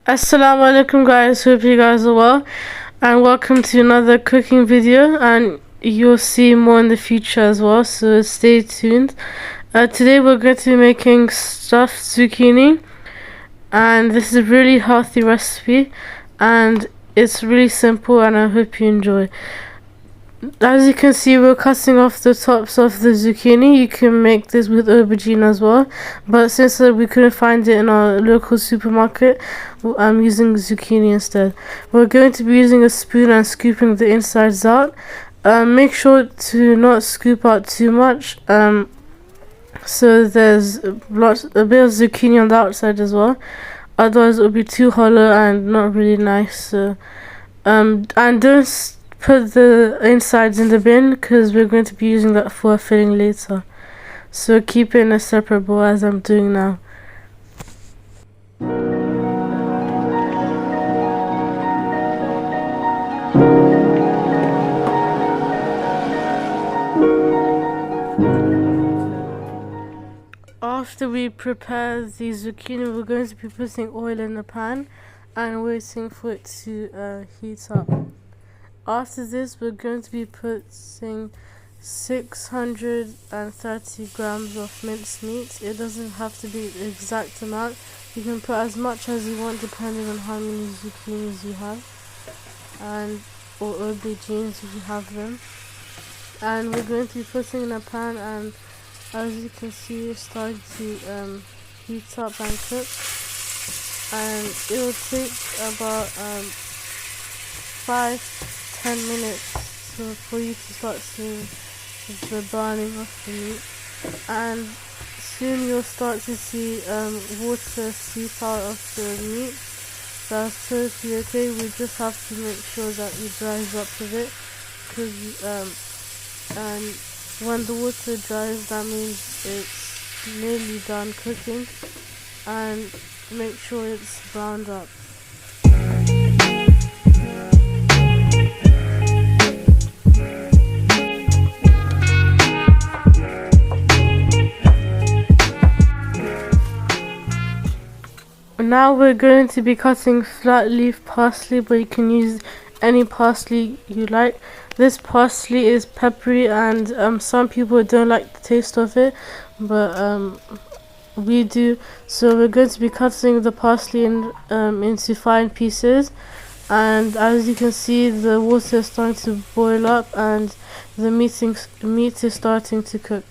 Assalamu alaikum guys, hope you guys are well and welcome to another cooking video, and you'll see more in the future as well, so stay tuned. Today we're going to be making stuffed zucchini, and this is a really healthy recipe and it's really simple and I hope you enjoy. As you can see, we're cutting off the tops of the zucchini. You can make this with aubergine as well, but since we couldn't find it in our local supermarket, I'm using zucchini instead. We're going to be using a spoon and scooping the insides out. Make sure to not scoop out too much, so there's a bit of zucchini on the outside as well, otherwise it will be too hollow and not really nice. So, and don't put the insides in the bin because we're going to be using that for a filling later, so keep it in a separate bowl as I'm doing now. After we prepare the zucchini, we're going to be putting oil in the pan and waiting for it to heat up. After this, we're going to be putting 630 grams of minced meat. It doesn't have to be the exact amount. You can put as much as you want depending on how many zucchinis you have, or aubergines if you have them. And we're going to be putting in a pan, and as you can see, it's starting to heat up and cook. And it will take about 5-10 minutes for you to start seeing the browning of the meat, and soon you'll start to see water seep out of the meat. That's totally okay. We just have to make sure that it dries up a bit, and when the water dries, that means it's nearly done cooking, and make sure it's browned up. Now we're going to be cutting flat leaf parsley, but you can use any parsley you like. This parsley is peppery, and some people don't like the taste of it, but we do. So we're going to be cutting the parsley into fine pieces, and as you can see, the water is starting to boil up and the meat is starting to cook.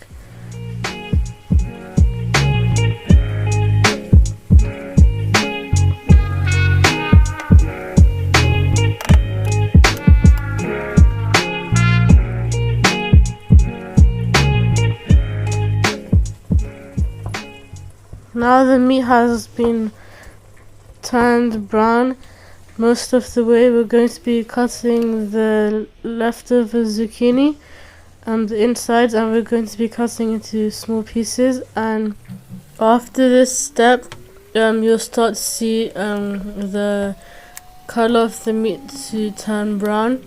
Now the meat has been turned brown most of the way. We're going to be cutting the leftover zucchini and the insides, and we're going to be cutting into small pieces. And after this step, you'll start to see the color of the meat to turn brown,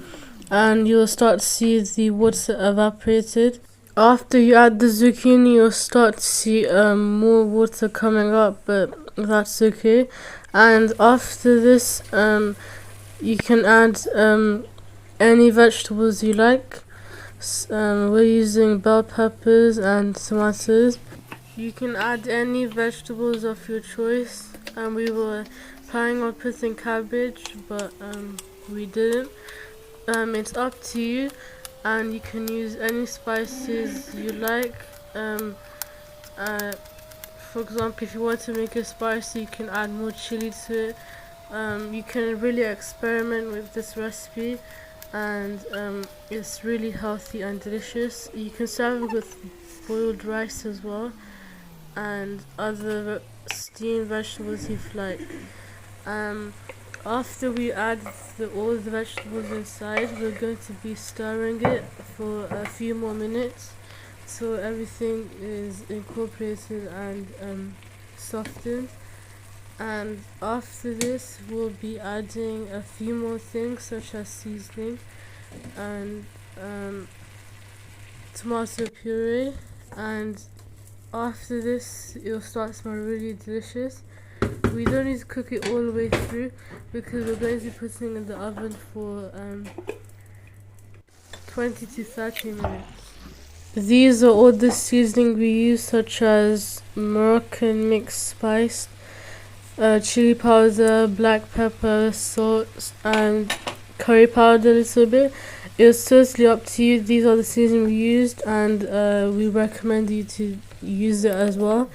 and you'll start to see the water evaporated. After you add the zucchini, you'll start to see more water coming up, but that's okay. And after this, you can add any vegetables you like. We're using bell peppers and tomatoes. You can add any vegetables of your choice, and we were planning on putting cabbage, but we didn't. It's up to you, and you can use any spices you like. For example, if you want to make it spicy, you can add more chili to it. You can really experiment with this recipe, and it's really healthy and delicious. You can serve it with boiled rice as well, and other steamed vegetables if you like. After we add all the vegetables inside, we're going to be stirring it for a few more minutes so everything is incorporated and softened. And after this, we'll be adding a few more things such as seasoning and tomato puree, and after this it'll start to smell really delicious. we don't need to cook it all the way through because we're going to be putting it in the oven for 20 to 30 minutes. These are all the seasoning we use, such as Moroccan mixed spice, chili powder, black pepper, salt, and curry powder a little bit. It's totally up to you. These are the seasoning we used, and we recommend you to use it as well.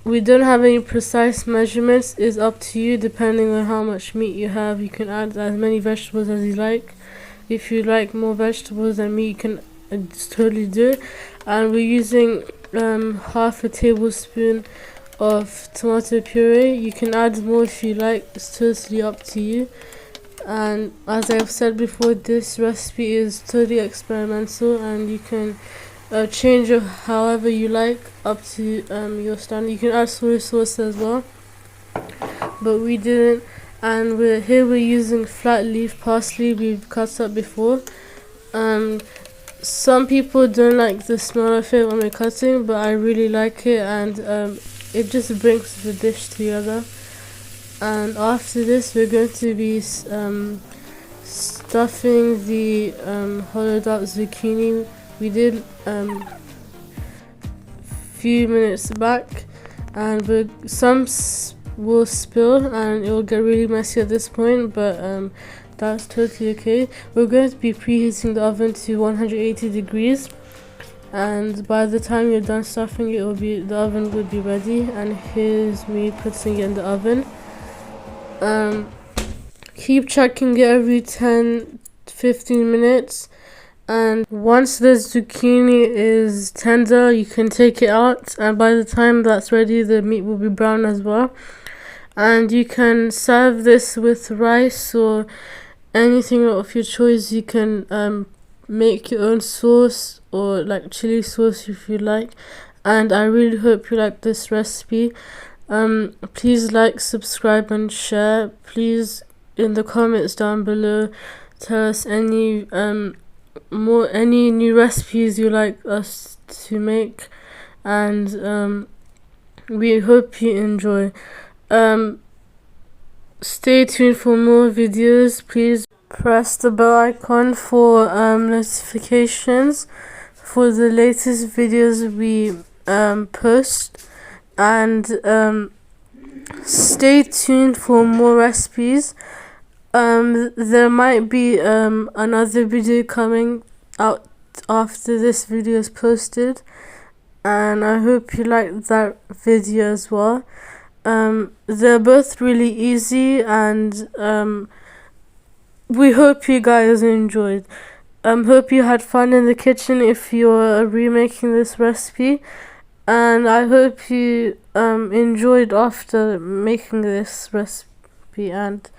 We don't have any precise measurements. It's up to you depending on how much meat you have. You can add as many vegetables as you like. If you like more vegetables than meat, you can just totally do it. And we're using half a tablespoon of tomato puree. You can add more if you like. It's totally up to you. And as I've said before, this recipe is totally experimental, and you can change it however you like, up to your standard. You can add soy sauce as well, but we didn't. And we're using flat leaf parsley we've cut up before. Some people don't like the smell of it when we're cutting, but I really like it, and it just brings the dish together. And after this, we're going to be stuffing the hollowed out zucchini we did few minutes back, and some will spill and it will get really messy at this point, but that's totally okay. We're going to be preheating the oven to 180 degrees, and by the time you're done stuffing it, the oven will be ready. And here's me putting it in the oven. Keep checking it every 10-15 minutes, and once the zucchini is tender, you can take it out, and by the time that's ready, the meat will be brown as well. And you can serve this with rice or anything of your choice. You can make your own sauce, or like chili sauce if you like. And I really hope you like this recipe. Please like, subscribe, and share. Please, in the comments down below, tell us any new recipes you like us to make, and we hope you enjoy. Stay tuned for more videos. Please press the bell icon for notifications for the latest videos we post, and stay tuned for more recipes. There might be another video coming out after this video is posted, and I hope you like that video as well. They're both really easy, and we hope you guys enjoyed. Hope you had fun in the kitchen if you're remaking this recipe, and I hope you enjoyed after making this recipe. And